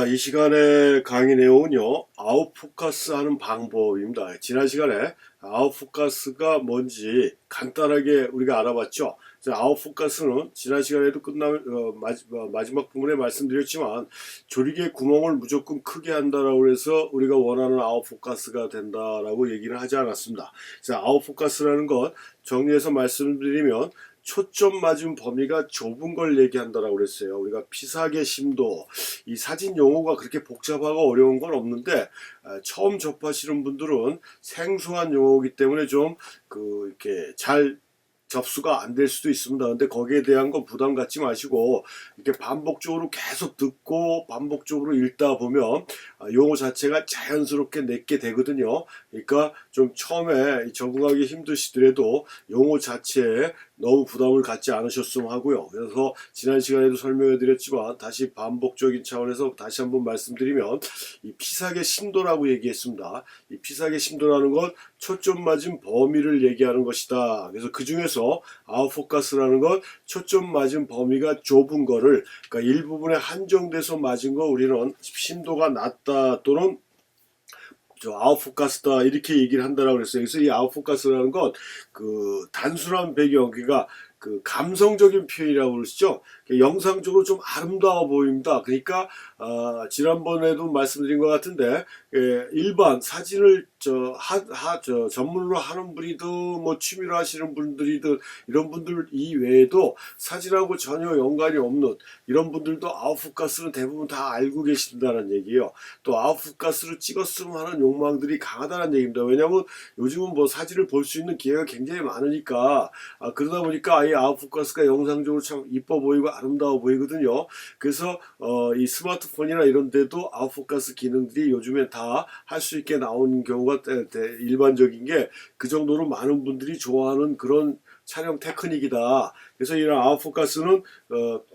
이 시간에 강의 내용은요, 아웃포커스 하는 방법입니다. 지난 시간에 아웃포커스가 뭔지 간단하게 우리가 알아봤죠. 아웃포커스는 지난 시간에도 마지막 부분에 말씀드렸지만, 조리개 구멍을 무조건 크게 한다라고 해서 우리가 원하는 아웃포커스가 된다라고 얘기를 하지 않았습니다. 아웃포커스라는 것 정리해서 말씀드리면, 초점 맞은 범위가 좁은 걸 얘기한다라고 그랬어요. 우리가 피사계 심도, 이 사진 용어가 그렇게 복잡하고 어려운 건 없는데, 처음 접하시는 분들은 생소한 용어이기 때문에 좀 이렇게 잘 접수가 안 될 수도 있습니다. 근데 거기에 대한 건 부담 갖지 마시고, 이렇게 반복적으로 계속 듣고 반복적으로 읽다 보면 용어 자체가 자연스럽게 내게 되거든요. 그러니까 좀 처음에 적응하기 힘드시더라도 용어 자체에 너무 부담을 갖지 않으셨으면 하고요. 그래서 지난 시간에도 설명해 드렸지만 다시 반복적인 차원에서 다시 한번 말씀드리면, 이 피사계 심도라고 얘기했습니다. 이 피사계 심도라는 건 초점 맞은 범위를 얘기하는 것이다. 그래서 그 중에서 아웃포커스라는 건 초점 맞은 범위가 좁은 거를, 그러니까 일부분에 한정돼서 맞은 거 우리는 심도가 낮다 또는 아웃포커스다 이렇게 얘기를 한다라고 그랬어요. 그래서 이 아웃포커스라는 건 단순한 배경, 그러니까 감성적인 표현이라고 그러시죠. 영상적으로 좀 아름다워 보입니다. 그러니까 지난번에도 말씀드린 것 같은데, 일반 사진을 전문으로 하는 분이든 뭐 취미로 하시는 분들이든 이런 분들 이외에도 사진하고 전혀 연관이 없는 이런 분들도 아웃포커스는 대부분 다 알고 계신다는 얘기예요. 또 아웃포커스를 찍었으면 하는 욕망들이 강하다는 얘기입니다. 왜냐하면 요즘은 뭐 사진을 볼 수 있는 기회가 굉장히 많으니까, 그러다 보니까 이 아웃포커스가 영상적으로 참 이뻐 보이고 아름다워 보이거든요. 그래서 이 스마트폰이나 이런 데도 아웃포커스 기능들이 요즘에 다 할 수 있게 나오는 경우가 일반적인 게, 그 정도로 많은 분들이 좋아하는 그런 촬영 테크닉이다. 그래서 이런 아웃포커스는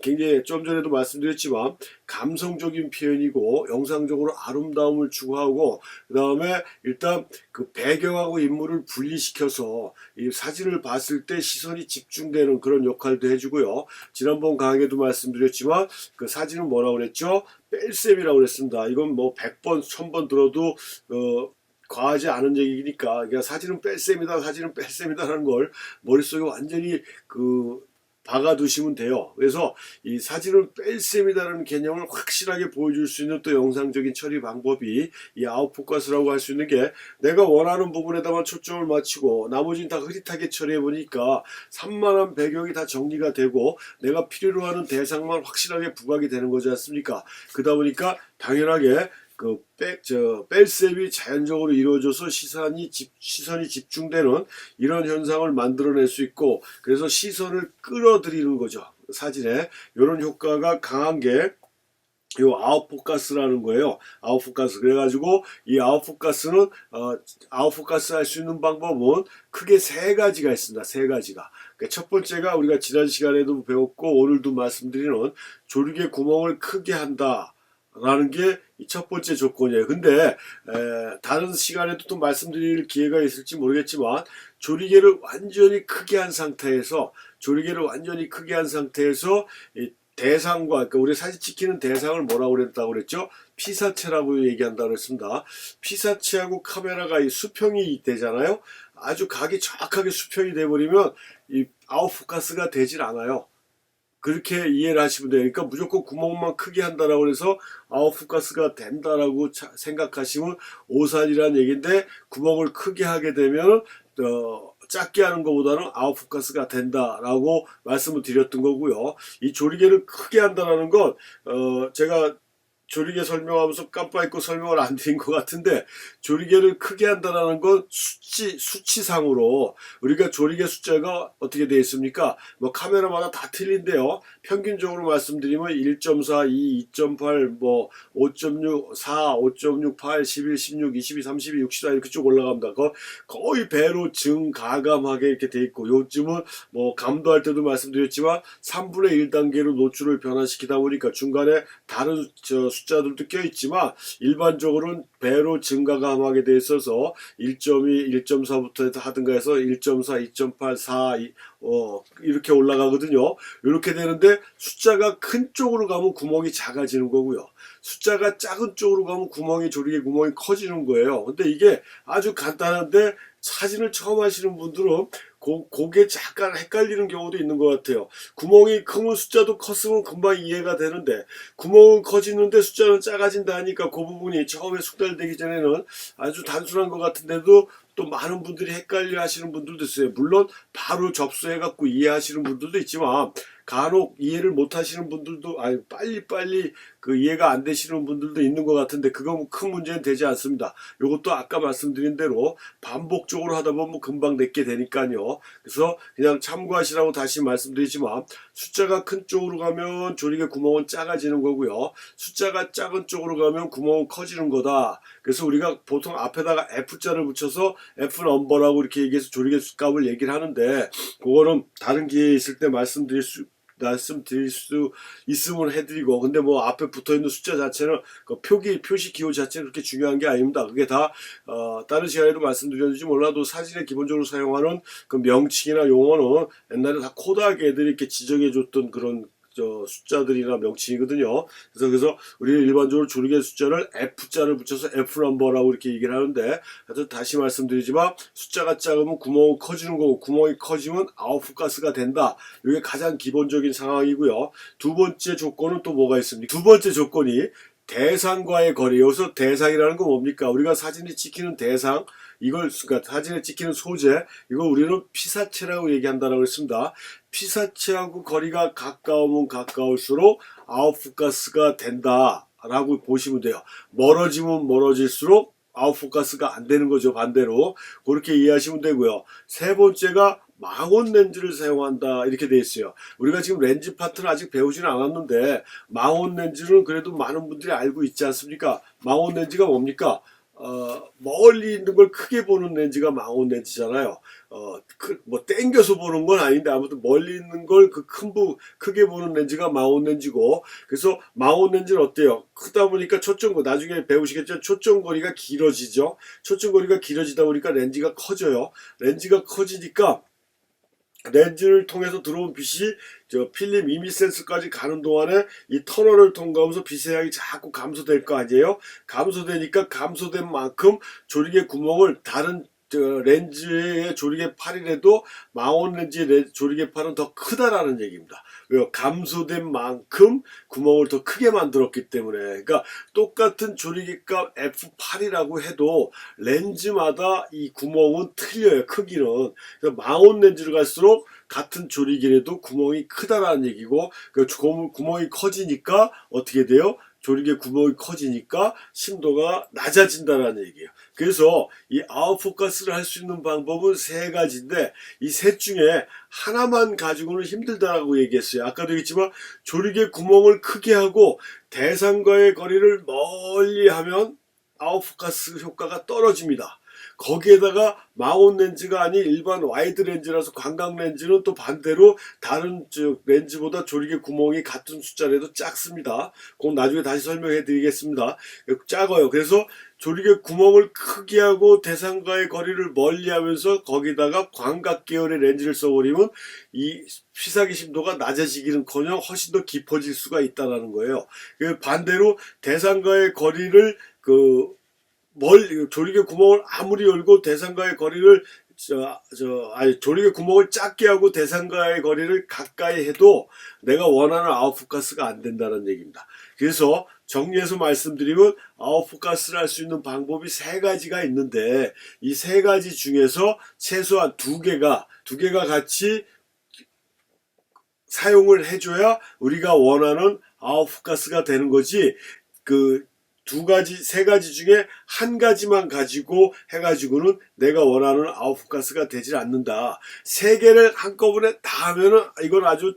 굉장히 좀 전에도 말씀드렸지만 감성적인 표현이고 영상적으로 아름다움을 추구하고, 그 다음에 일단 그 배경하고 인물을 분리시켜서 이 사진을 봤을 때 시선이 집중되는 그런 역할도 해주고요. 지난번 강의에도 말씀드렸지만 그 사진은 뭐라고 그랬죠? 뺄셈이라고 그랬습니다. 이건 뭐 100번, 1000번 들어도 과하지 않은 얘기니까, 그러니까 사진은 뺄셈이다, 사진은 뺄셈이다라는 걸 머릿속에 완전히 박아두시면 돼요. 그래서 이 사진을 뺄셈이다라는 개념을 확실하게 보여줄 수 있는 또 영상적인 처리 방법이 이 아웃포커스라고 할 수 있는 게, 내가 원하는 부분에다만 초점을 맞추고 나머지는 다 흐릿하게 처리해 보니까 산만한 배경이 다 정리가 되고 내가 필요로 하는 대상만 확실하게 부각이 되는 거지 않습니까? 그러다 보니까 당연하게 뺄셈이 자연적으로 이루어져서 시선이 집중되는 이런 현상을 만들어낼 수 있고, 그래서 시선을 끌어들이는 거죠. 사진에 이런 효과가 강한 게 요 아웃포커스라는 거예요. 아웃포커스. 그래가지고 이 아웃포커스는 아웃포커스 할 수 있는 방법은 크게 세 가지가 있습니다. 세 가지가. 그러니까 첫 번째가 우리가 지난 시간에도 배웠고 오늘도 말씀드리는 조리개 구멍을 크게 한다 라는 게 첫 번째 조건이에요. 근데 다른 시간에도 또 말씀드릴 기회가 있을지 모르겠지만, 조리개를 완전히 크게 한 상태에서 이 대상과, 그러니까 우리 사진 찍히는 대상을 뭐라고 그랬다고 그랬죠? 피사체라고 얘기한다고 그랬습니다. 피사체하고 카메라가 이 수평이 되잖아요. 아주 각이 정확하게 수평이 돼버리면 이 아웃포커스가 되질 않아요. 그렇게 이해를 하시면 돼요. 그러니까 무조건 구멍만 크게 한다라고 해서 아웃포커스가 된다라고 생각하시면 오산이라는 얘기인데, 구멍을 크게 하게 되면 작게 하는 것보다는 아웃포커스가 된다라고 말씀을 드렸던 거고요. 이 조리개를 크게 한다라는 건 제가 조리개 설명하면서 깜빡 잊고 설명을 안 드린 것 같은데, 조리개를 크게 한다는 건 수치상으로 우리가 조리개 숫자가 어떻게 되어 있습니까? 뭐 카메라마다 다 틀린데요. 평균적으로 말씀드리면 1.4, 2, 2.8, 뭐 5.6, 4, 5.6, 8, 11, 16, 22, 32, 64 이렇게 쭉 올라갑니다. 거의 배로 증가감하게 이렇게 돼 있고, 요즘은 뭐 감도할 때도 말씀드렸지만 3분의 1 단계로 노출을 변화시키다 보니까 중간에 다른 숫자들도 껴있지만 일반적으로는 배로 증가감하게 돼 있어서 1.2, 1.4부터 하든가 해서 1.4, 2.8, 4 이렇게 올라가거든요. 이렇게 되는데 숫자가 큰 쪽으로 가면 구멍이 작아지는 거고요. 숫자가 작은 쪽으로 가면 구멍이 조리개 구멍이 커지는 거예요. 근데 이게 아주 간단한데 사진을 처음 하시는 분들은 그게 잠깐 헷갈리는 경우도 있는 것 같아요. 구멍이 크면 숫자도 컸으면 금방 이해가 되는데 구멍은 커지는데 숫자는 작아진다 하니까 그 부분이 처음에 숙달되기 전에는 아주 단순한 것 같은데도 또 많은 분들이 헷갈려 하시는 분들도 있어요. 물론 바로 접수해 갖고 이해하시는 분들도 있지만 간혹 이해를 못 하시는 분들도 빨리빨리 그 이해가 안 되시는 분들도 있는 것 같은데 그건 큰 문제는 되지 않습니다. 이것도 아까 말씀드린 대로 반복적으로 하다 보면 금방 내게 되니까요. 그래서 그냥 참고하시라고 다시 말씀드리지만 숫자가 큰 쪽으로 가면 조리개 구멍은 작아지는 거고요. 숫자가 작은 쪽으로 가면 구멍은 커지는 거다. 그래서 우리가 보통 앞에다가 F자를 붙여서 F 넘버라고 이렇게 얘기해서 조리개 값을 얘기를 하는데 그거는 다른 기회에 있을 때 말씀드릴 수 있으면 해드리고 근데 뭐 앞에 붙어있는 숫자 자체는 그 표시 기호 자체는 그렇게 중요한 게 아닙니다. 그게 다 다른 시간에도 말씀드렸는지 몰라도 사진에 기본적으로 사용하는 그 명칭이나 용어는 옛날에 다 코드하게 애들이 이렇게 지정해줬던 그런 숫자들이나 명칭이거든요. 그래서 우리는 일반적으로 조리개 숫자를 F자를 붙여서 F 넘버라고 이렇게 얘기를 하는데 하여튼 다시 말씀드리지만 숫자가 작으면 구멍이 커지는 거고 구멍이 커지면 아웃풋가스가 된다. 이게 가장 기본적인 상황이고요. 두 번째 조건은 또 뭐가 있습니까? 두 번째 조건이 대상과의 거리. 여기서 대상이라는 건 뭡니까? 우리가 사진이 찍히는 대상, 그러니까 사진에 찍히는 소재, 이걸 우리는 피사체라고 얘기한다라고 했습니다. 피사체하고 거리가 가까우면 가까울수록 아웃풋가스가 된다라고 보시면 돼요. 멀어지면 멀어질수록 아웃포커스가 안 되는 거죠. 반대로 그렇게 이해하시면 되고요. 세 번째가 망원 렌즈를 사용한다 이렇게 돼 있어요. 우리가 지금 렌즈 파트는 아직 배우지는 않았는데 망원 렌즈는 그래도 많은 분들이 알고 있지 않습니까? 망원 렌즈가 뭡니까? 멀리 있는 걸 크게 보는 렌즈가 망원 렌즈잖아요. 뭐 땡겨서 보는 건 아닌데 아무튼 멀리 있는 걸 크게 보는 렌즈가 망원 렌즈고, 그래서 망원 렌즈는 어때요? 크다 보니까 나중에 배우시겠지만 초점거리가 길어지죠. 초점거리가 길어지다 보니까 렌즈가 커져요. 렌즈가 커지니까 렌즈를 통해서 들어온 빛이 필름 이미센스까지 가는 동안에 이 터널을 통과하면서 빛의 양이 자꾸 감소될 거 아니에요? 감소되니까 감소된 만큼 조리개 구멍을 다른 렌즈의 조리개 팔이라도 망원 렌즈의 조리개 팔은 더 크다라는 얘기입니다. 왜요? 감소된 만큼 구멍을 더 크게 만들었기 때문에. 그러니까 똑같은 조리개값 F8이라고 해도 렌즈마다 이 구멍은 틀려요. 크기는. 그래서 망원 렌즈를 갈수록 같은 조리개라도 구멍이 크다라는 얘기고, 그 구멍이 커지니까 어떻게 돼요? 조리개 구멍이 커지니까 심도가 낮아진다라는 얘기예요. 그래서 이 아웃포커스를 할 수 있는 방법은 세 가지인데 이 셋 중에 하나만 가지고는 힘들다라고 얘기했어요. 아까도 얘기했지만 조리개 구멍을 크게 하고 대상과의 거리를 멀리 하면 아웃포커스 효과가 떨어집니다. 거기에다가 망원 렌즈가 아닌 일반 와이드 렌즈라서 관광 렌즈는 또 반대로 다른 렌즈보다 조리개 구멍이 같은 숫자라도 작습니다. 그건 나중에 다시 설명해 드리겠습니다. 작아요. 그래서 조리개 구멍을 크게 하고 대상과의 거리를 멀리 하면서 거기다가 광각 계열의 렌즈를 써버리면 이 피사기 심도가 낮아지기는커녕 훨씬 더 깊어질 수가 있다는 거예요. 반대로 대상과의 거리를 조리개 구멍을 아무리 열고 대상과의 거리를 조리개 구멍을 작게 하고 대상과의 거리를 가까이 해도 내가 원하는 아웃포커스가 안 된다는 얘기입니다. 그래서 정리해서 말씀드리면 아웃포커스를 할 수 있는 방법이 세 가지가 있는데 이 세 가지 중에서 최소한 두 개가 같이 사용을 해줘야 우리가 원하는 아웃포커스가 되는 거지, 세 가지 중에 한 가지만 가지고 해가지고는 내가 원하는 아웃포커스가 되질 않는다. 세 개를 한꺼번에 다 하면은 이건 아주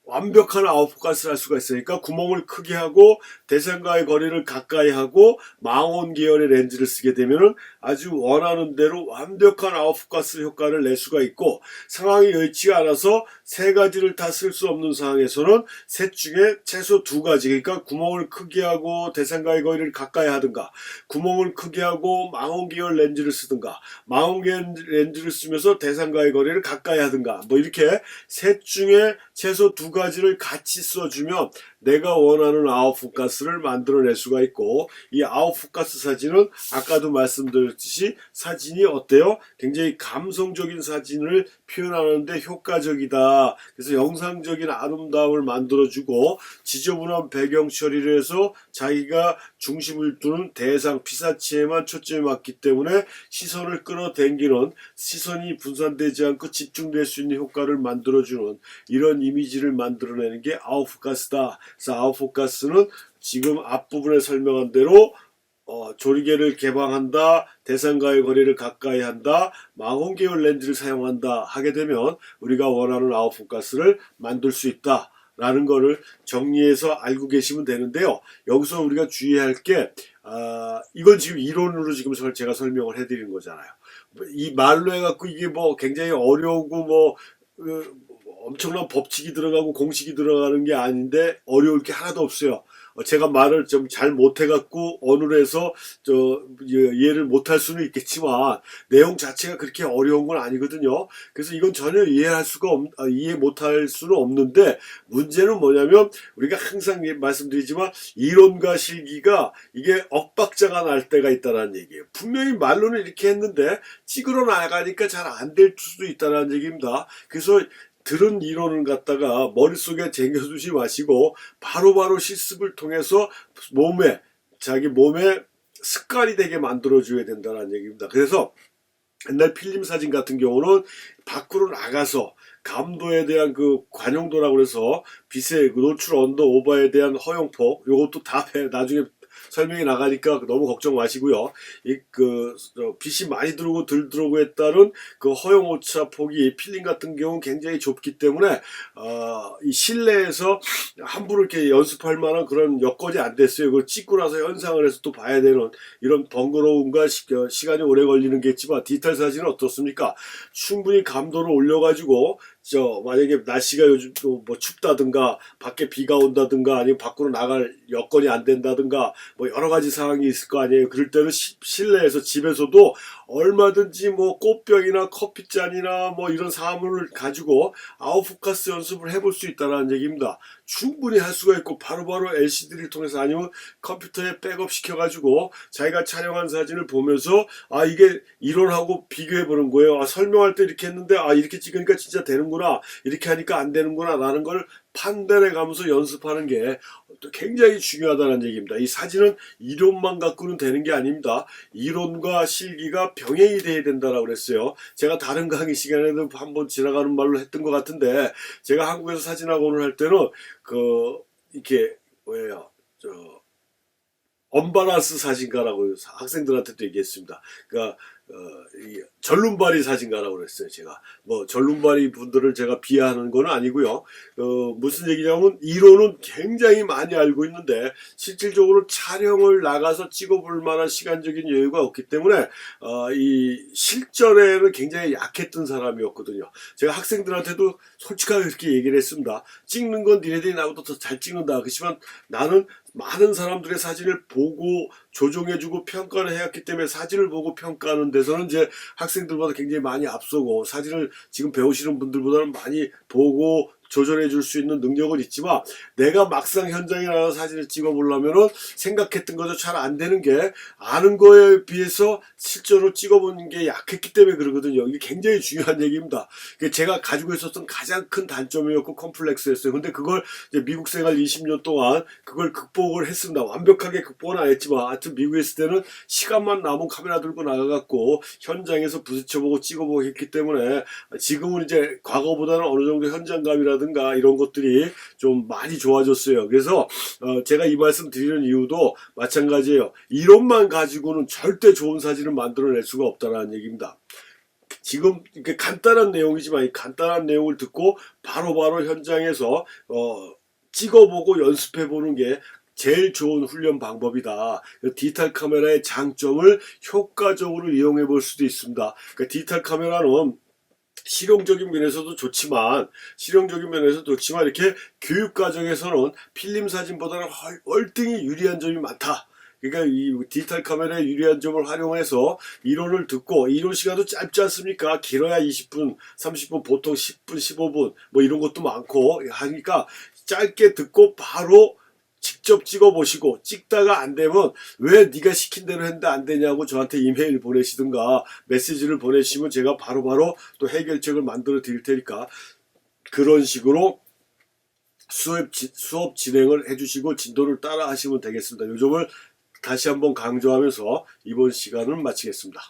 완벽한 아웃포커스를 할 수가 있으니까 구멍을 크게 하고 대상과의 거리를 가까이 하고 망원 계열의 렌즈를 쓰게 되면은 아주 원하는 대로 완벽한 아웃포커스 효과를 낼 수가 있고, 상황이 여의치가 않아서 세 가지를 다 쓸 수 없는 상황에서는 셋 중에 최소 두 가지, 그러니까 구멍을 크게 하고 대상과의 거리를 가까이 하든가, 구멍을 크게 하고 망원 계열 렌즈를 쓰든가, 망원 계열 렌즈를 쓰면서 대상과의 거리를 가까이 하든가, 뭐 이렇게 셋 중에 최소 두 가지를 같이 써주면 내가 원하는 아웃포커스를 만들어낼 수가 있고, 이 아웃포커스 사진은 아까도 말씀드렸듯이 사진이 어때요? 굉장히 감성적인 사진을 표현하는데 효과적이다. 그래서 영상적인 아름다움을 만들어주고 지저분한 배경 처리를 해서 자기가 중심을 두는 대상 피사체에만 초점이 맞기 때문에 시선을 끌어당기는, 시선이 분산되지 않고 집중될 수 있는 효과를 만들어주는 이런 이미지를 만들어내는 게 아웃포커스다. 그래서 아웃포커스는 지금 앞부분에 설명한 대로 조리개를 개방한다, 대상과의 거리를 가까이 한다, 망원계열 렌즈를 사용한다 하게 되면 우리가 원하는 아웃포커스를 만들 수 있다 라는 거를 정리해서 알고 계시면 되는데요. 여기서 우리가 주의할 게 이건 지금 이론으로 지금 제가 설명을 해드리는 거잖아요. 이 말로 해갖고 이게 뭐 굉장히 어려우고 뭐 엄청난 법칙이 들어가고 공식이 들어가는 게 아닌데 어려울 게 하나도 없어요. 제가 말을 좀 잘 못해갖고 언어로 해서 이해를 못할 수는 있겠지만 내용 자체가 그렇게 어려운 건 아니거든요. 그래서 이건 전혀 이해 못할 수는 없는데, 문제는 뭐냐면 우리가 항상 말씀드리지만 이론과 실기가 이게 엇박자가 날 때가 있다는 얘기예요. 분명히 말로는 이렇게 했는데 찍으러 나가니까 잘 안 될 수도 있다는 얘기입니다. 그래서 들은 이론을 갖다가 머릿속에 쟁여두지 마시고 바로바로 실습을 통해서 자기 몸에 습관이 되게 만들어줘야 된다는 얘기입니다. 그래서 옛날 필름 사진 같은 경우는 밖으로 나가서 감도에 대한 그 관용도라고 해서 빛의 노출 언더 오버에 대한 허용폭, 요것도 다 나중에 설명이 나가니까 너무 걱정 마시고요. 빛이 많이 들어오고 덜 들어오고에 따른 그 허용 오차 폭이 필름 같은 경우는 굉장히 좁기 때문에 이 실내에서 함부로 이렇게 연습할 만한 그런 여건이 안 됐어요. 그걸 찍고 나서 현상을 해서 또 봐야 되는 이런 번거로움과 시간이 오래 걸리는 게 있지만, 디지털 사진은 어떻습니까? 충분히 감도를 올려가지고 만약에 날씨가 요즘 또 뭐 춥다든가 밖에 비가 온다든가 아니면 밖으로 나갈 여건이 안 된다든가 뭐 여러 가지 상황이 있을 거 아니에요. 그럴 때는 실내에서 집에서도 얼마든지 뭐 꽃병이나 커피잔이나 뭐 이런 사물을 가지고 아웃포커스 연습을 해볼 수 있다는 얘기입니다. 충분히 할 수가 있고 바로바로 LCD를 통해서 아니면 컴퓨터에 백업 시켜가지고 자기가 촬영한 사진을 보면서 이게 이론하고 비교해 보는 거예요. 설명할 때 이렇게 했는데 이렇게 찍으니까 진짜 되는구나, 이렇게 하니까 안 되는구나 라는 걸 판단해 가면서 연습하는 게 굉장히 중요하다는 얘기입니다. 이 사진은 이론만 갖고는 되는 게 아닙니다. 이론과 실기가 병행이 돼야 된다라고 그랬어요. 제가 다른 강의 시간에도 한번 지나가는 말로 했던 것 같은데, 제가 한국에서 사진학원을 할 때는 이렇게 언바란스 사진가라고 학생들한테도 얘기했습니다. 그러니까 이 절름발이 사진가라고 그랬어요. 제가 뭐 절름발이 분들을 제가 비하하는 건 아니고요. 무슨 얘기냐면 이론은 굉장히 많이 알고 있는데 실질적으로 촬영을 나가서 찍어볼 만한 시간적인 여유가 없기 때문에 이 실전에는 굉장히 약했던 사람이었거든요. 제가 학생들한테도 솔직하게 그렇게 얘기를 했습니다. 찍는 건 니네들이 나보다 더 잘 찍는다. 그렇지만 나는 많은 사람들의 사진을 보고 조정해주고 평가를 해왔기 때문에 사진을 보고 평가하는 데서는 이제 학생들보다 굉장히 많이 앞서고, 사진을 지금 배우시는 분들보다는 많이 보고 조절해 줄 수 있는 능력은 있지만, 내가 막상 현장에 나가서 사진을 찍어 보려면은 생각했던 것도 잘 안 되는 게, 아는 거에 비해서 실제로 찍어보는 게 약했기 때문에 그러거든요. 이게 굉장히 중요한 얘기입니다. 제가 가지고 있었던 가장 큰 단점이었고 컴플렉스였어요. 근데 그걸 이제 미국 생활 20년 동안 그걸 극복을 했습니다. 완벽하게 극복은 안 했지만 하여튼 미국에 있을 때는 시간만 남으면 카메라 들고 나가갖고 현장에서 부딪혀보고 찍어보고 했기 때문에 지금은 이제 과거보다는 어느 정도 현장감이라든가 이런 것들이 좀 많이 좋아졌어요. 그래서 제가 이 말씀 드리는 이유도 마찬가지예요. 이론만 가지고는 절대 좋은 사진을 만들어낼 수가 없다는 얘기입니다. 지금 이렇게 간단한 내용이지만 이 간단한 내용을 듣고 바로바로 현장에서 찍어보고 연습해보는 게 제일 좋은 훈련 방법이다. 디지털 카메라의 장점을 효과적으로 이용해 볼 수도 있습니다. 그러니까 디지털 카메라는 실용적인 면에서도 좋지만 이렇게 교육 과정에서는 필름 사진보다는 월등히 유리한 점이 많다. 그러니까 이 디지털 카메라의 유리한 점을 활용해서 이론을 듣고, 이론 시간도 짧지 않습니까? 길어야 20분, 30분, 보통 10분, 15분 뭐 이런 것도 많고 하니까 짧게 듣고 바로 직접 찍어보시고, 찍다가 안 되면 왜 네가 시킨 대로 했는데 안 되냐고 저한테 이메일 보내시든가 메시지를 보내시면 제가 바로바로 또 해결책을 만들어 드릴 테니까 그런 식으로 수업 진행을 해주시고 진도를 따라 하시면 되겠습니다. 요 점을 다시 한번 강조하면서 이번 시간을 마치겠습니다.